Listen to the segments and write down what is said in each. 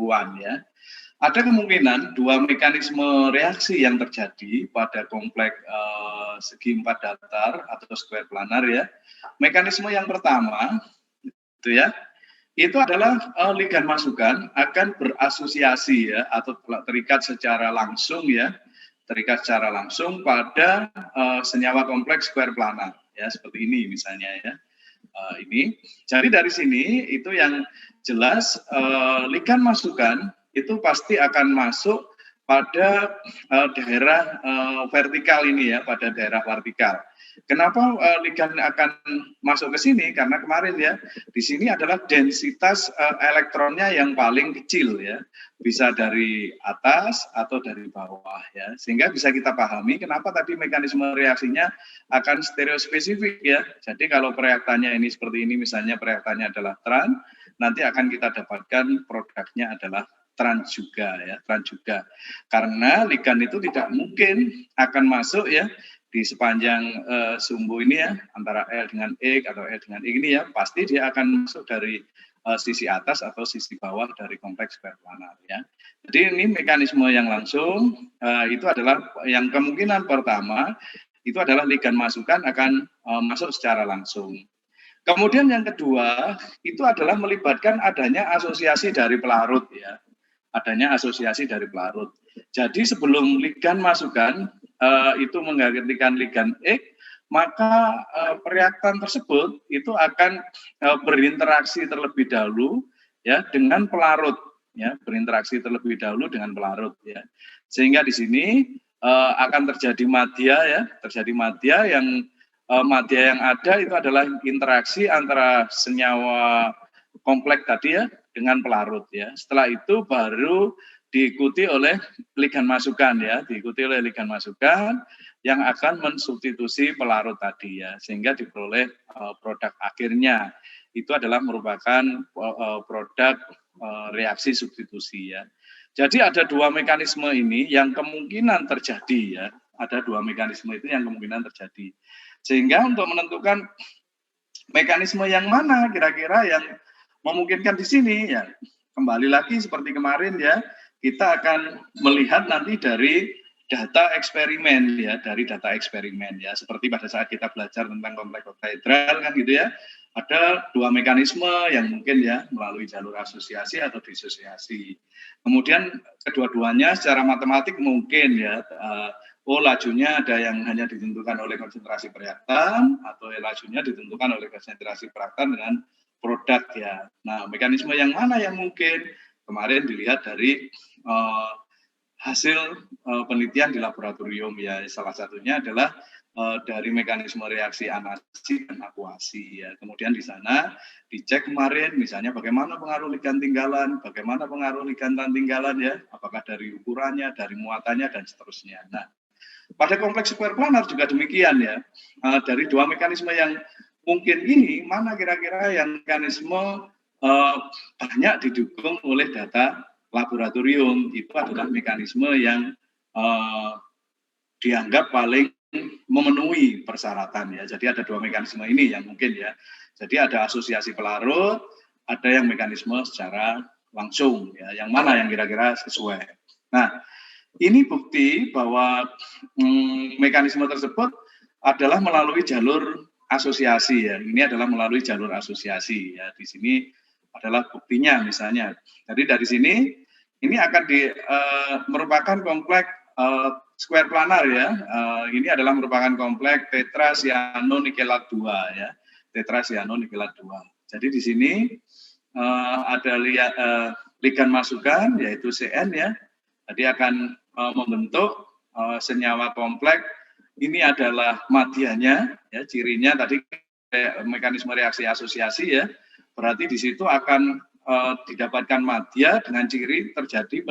gangguan ya. Ada kemungkinan dua mekanisme reaksi yang terjadi pada kompleks segi empat datar atau square planar ya. Mekanisme yang pertama itu ya, itu adalah ligan masukan akan berasosiasi ya atau terikat secara langsung ya, terikat secara langsung pada senyawa kompleks square planar ya, seperti ini misalnya ya. Ini jadi dari sini itu yang jelas ligan masukan itu pasti akan masuk pada daerah vertikal ini ya, pada daerah vertikal. Kenapa ligan akan masuk ke sini? Karena kemarin ya, di sini adalah densitas elektronnya yang paling kecil ya, bisa dari atas atau dari bawah ya, sehingga bisa kita pahami kenapa tadi mekanisme reaksinya akan stereospesifik ya. Jadi kalau reaktannya ini seperti ini, misalnya reaktannya adalah trans, nanti akan kita dapatkan produknya adalah trans juga ya, trans juga. Karena ligan itu tidak mungkin akan masuk ya di sepanjang sumbu ini ya, antara L dengan X atau L dengan X ini ya, pasti dia akan masuk dari sisi atas atau sisi bawah dari kompleks square planar ya. Jadi ini mekanisme yang langsung itu adalah yang kemungkinan pertama itu adalah ligan masukan akan masuk secara langsung. Kemudian yang kedua itu adalah melibatkan adanya asosiasi dari pelarut ya, adanya asosiasi dari pelarut. Jadi sebelum ligan masukan itu menggantikan ligan X, maka reaktan tersebut itu akan berinteraksi terlebih dahulu ya dengan pelarut ya, berinteraksi terlebih dahulu dengan pelarut ya. Sehingga di sini akan terjadi madya ya, terjadi madya yang madya yang ada itu adalah interaksi antara senyawa kompleks tadi ya dengan pelarut ya. Setelah itu baru diikuti oleh ligan masukan ya, diikuti oleh ligan masukan yang akan mensubstitusi pelarut tadi ya, sehingga diperoleh produk akhirnya itu adalah merupakan produk reaksi substitusi ya. Jadi ada dua mekanisme ini yang kemungkinan terjadi ya, ada dua mekanisme itu yang kemungkinan terjadi. Sehingga untuk menentukan mekanisme yang mana kira-kira yang memungkinkan di sini ya, kembali lagi seperti kemarin ya, kita akan melihat nanti dari data eksperimen ya, dari data eksperimen ya, seperti pada saat kita belajar tentang kompleks oktahedral kan gitu ya, ada dua mekanisme yang mungkin ya melalui jalur asosiasi atau disosiasi. Kemudian kedua-duanya secara matematik mungkin ya, lajunya ada yang hanya ditentukan oleh konsentrasi reaktan atau lajunya ditentukan oleh konsentrasi reaktan dengan produk ya. Nah, mekanisme yang mana yang mungkin kemarin dilihat dari hasil penelitian di laboratorium ya, salah satunya adalah dari mekanisme reaksi anasi dan akuasi ya. Kemudian di sana dicek kemarin misalnya bagaimana pengaruh ligan tinggalan, bagaimana pengaruh ligan tinggalan ya, apakah dari ukurannya, dari muatannya dan seterusnya. Nah, pada kompleks square planar juga demikian ya. Dari dua mekanisme yang mungkin ini, mana kira-kira yang mekanisme banyak didukung oleh data laboratorium, itu adalah mekanisme yang dianggap paling memenuhi persyaratan ya. Jadi ada dua mekanisme ini yang mungkin ya. Jadi ada asosiasi pelarut, ada yang mekanisme secara langsung ya. Yang mana yang kira-kira sesuai. Nah, ini bukti bahwa mekanisme tersebut adalah melalui jalur asosiasi ya. Ini adalah melalui jalur asosiasi ya. Di sini adalah buktinya misalnya. Jadi dari sini ini akan merupakan kompleks square planar ya. Ini adalah merupakan kompleks tetracyanonikelat 2 ya. Tetracyanonikelat 2. Jadi di sini ada ligan masukan yaitu CN ya. Jadi akan membentuk senyawa kompleks. Ini adalah madyanya ya, cirinya tadi mekanisme reaksi asosiasi ya. Berarti di situ akan didapatkan madya dengan ciri terjadi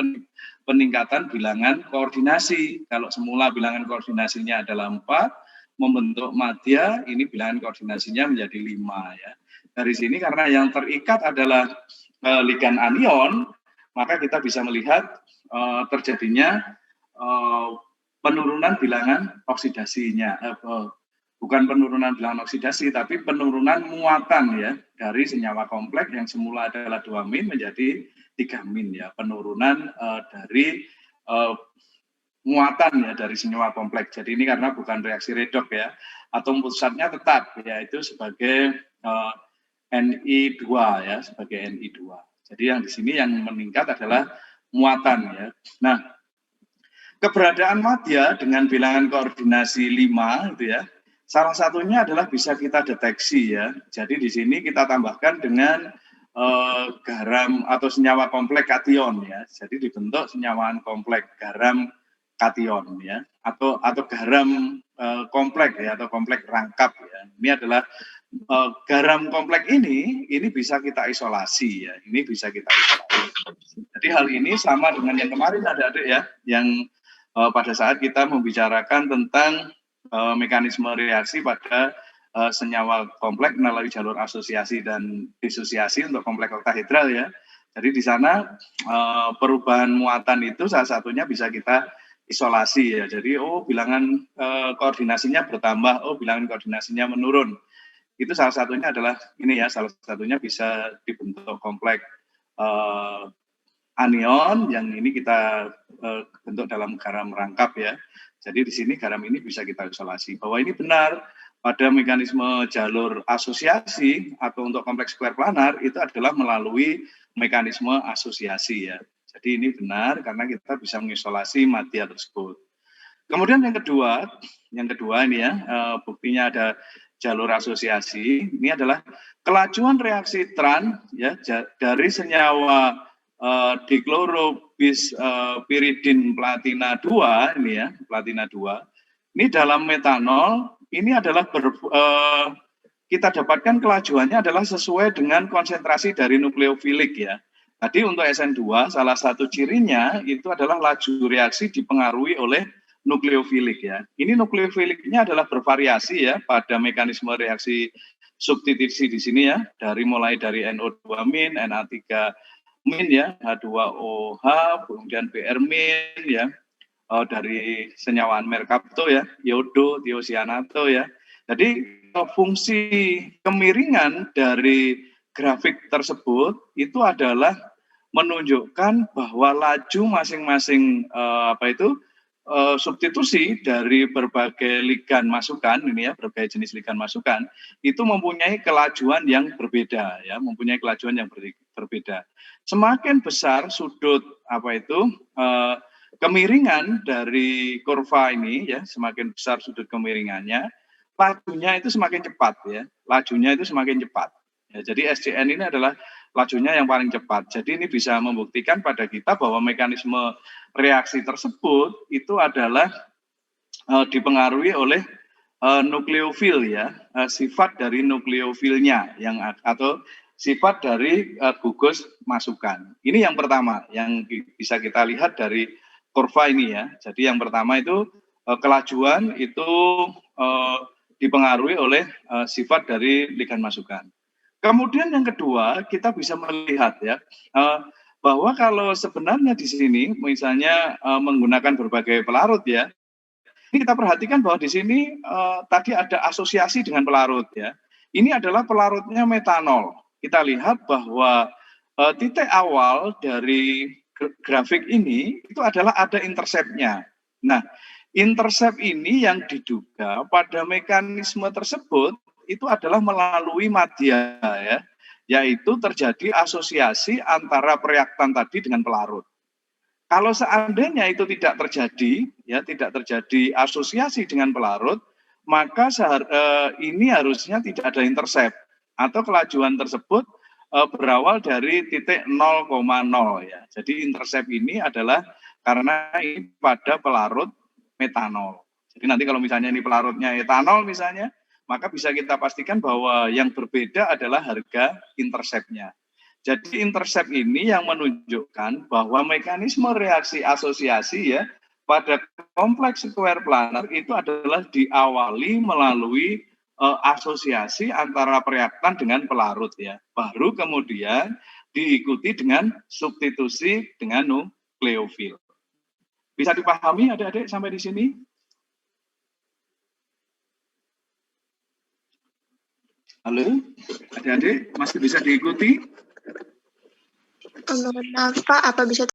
peningkatan bilangan koordinasi. Kalau semula bilangan koordinasinya adalah 4, membentuk madya, ini bilangan koordinasinya menjadi 5 ya. Dari sini karena yang terikat adalah ligan anion, maka kita bisa melihat terjadinya penurunan bilangan oksidasinya, bukan penurunan bilangan oksidasi, tapi penurunan muatan ya dari senyawa kompleks yang semula adalah 2 min menjadi 3 min ya, penurunan dari muatan ya dari senyawa kompleks. Jadi ini karena bukan reaksi redok ya, atom pusatnya tetap yaitu sebagai Ni2 ya, sebagai Ni2. Jadi yang di sini yang meningkat adalah muatan ya. Nah, keberadaan madya dengan bilangan koordinasi 5 itu ya, salah satunya adalah bisa kita deteksi ya. Jadi di sini kita tambahkan dengan garam atau senyawa kompleks kation ya. Jadi dibentuk senyawaan kompleks garam kation ya, atau garam kompleks ya, atau kompleks rangkap ya. Ini adalah garam kompleks ini bisa kita isolasi ya. Ini bisa kita isolasi. Jadi hal ini sama dengan yang kemarin adik-adik ya, yang pada saat kita membicarakan tentang mekanisme reaksi pada senyawa kompleks melalui jalur asosiasi dan disosiasi untuk kompleks oktahedral ya. Jadi di sana perubahan muatan itu salah satunya bisa kita isolasi ya. Jadi bilangan koordinasinya bertambah, bilangan koordinasinya menurun. Itu salah satunya adalah ini ya, salah satunya bisa dibentuk kompleks anion yang ini kita bentuk dalam garam rangkap ya. Jadi di sini garam ini bisa kita isolasi. Bahwa ini benar pada mekanisme jalur asosiasi atau untuk kompleks square planar itu adalah melalui mekanisme asosiasi ya. Jadi ini benar karena kita bisa mengisolasi madya tersebut. Kemudian yang kedua ini ya, buktinya ada jalur asosiasi. Ini adalah kelajuan reaksi tran ya dari senyawa diklorobispiridin platina 2 ini ya, platina 2. Ini dalam metanol ini adalah kita dapatkan kelajuannya adalah sesuai dengan konsentrasi dari nukleofilik ya. Tadi untuk SN2 salah satu cirinya itu adalah laju reaksi dipengaruhi oleh nukleofilik ya. Ini nukleofiliknya adalah bervariasi ya pada mekanisme reaksi substitusi di sini ya, mulai dari NO2 min, Na3 min ya, H2OH, kemudian Br min ya, dari senyawaan merkapto ya, iodo, tiosianato ya. Jadi fungsi kemiringan dari grafik tersebut itu adalah menunjukkan bahwa laju masing-masing substitusi dari berbagai ligan masukan ini ya, berbagai jenis ligan masukan itu mempunyai kelajuan yang berbeda ya, mempunyai kelajuan yang berbeda. Semakin besar sudut kemiringan dari kurva ini ya, semakin besar sudut kemiringannya, lajunya itu semakin cepat ya, lajunya itu semakin cepat. Ya, jadi SCN ini adalah lajunya yang paling cepat. Jadi ini bisa membuktikan pada kita bahwa mekanisme reaksi tersebut itu adalah dipengaruhi oleh nukleofil ya, sifat dari nukleofilnya yang atau sifat dari gugus masukan. Ini yang pertama yang bisa kita lihat dari kurva ini ya. Jadi yang pertama itu kelajuan itu dipengaruhi oleh sifat dari ligan masukan. Kemudian yang kedua, kita bisa melihat ya, bahwa kalau sebenarnya di sini misalnya menggunakan berbagai pelarut ya, ini kita perhatikan bahwa di sini tadi ada asosiasi dengan pelarut ya. Ini adalah pelarutnya metanol. Kita lihat bahwa titik awal dari grafik ini itu adalah ada interceptnya. Nah, intercept ini yang diduga pada mekanisme tersebut itu adalah melalui madya ya, yaitu terjadi asosiasi antara reaktan tadi dengan pelarut. Kalau seandainya itu tidak terjadi, ya tidak terjadi asosiasi dengan pelarut, maka ini harusnya tidak ada intercept atau kelajuan tersebut berawal dari titik 0,0 ya. Jadi intercept ini adalah karena ini pada pelarut metanol. Jadi nanti kalau misalnya ini pelarutnya etanol misalnya, maka bisa kita pastikan bahwa yang berbeda adalah harga interceptnya. Jadi intercept ini yang menunjukkan bahwa mekanisme reaksi asosiasi ya pada kompleks square planar itu adalah diawali melalui asosiasi antara reaktan dengan pelarut ya. Baru kemudian diikuti dengan substitusi dengan nukleofil. Bisa dipahami adik-adik sampai di sini? Halo, adik-adik masih bisa diikuti? Maaf Pak, apa bisa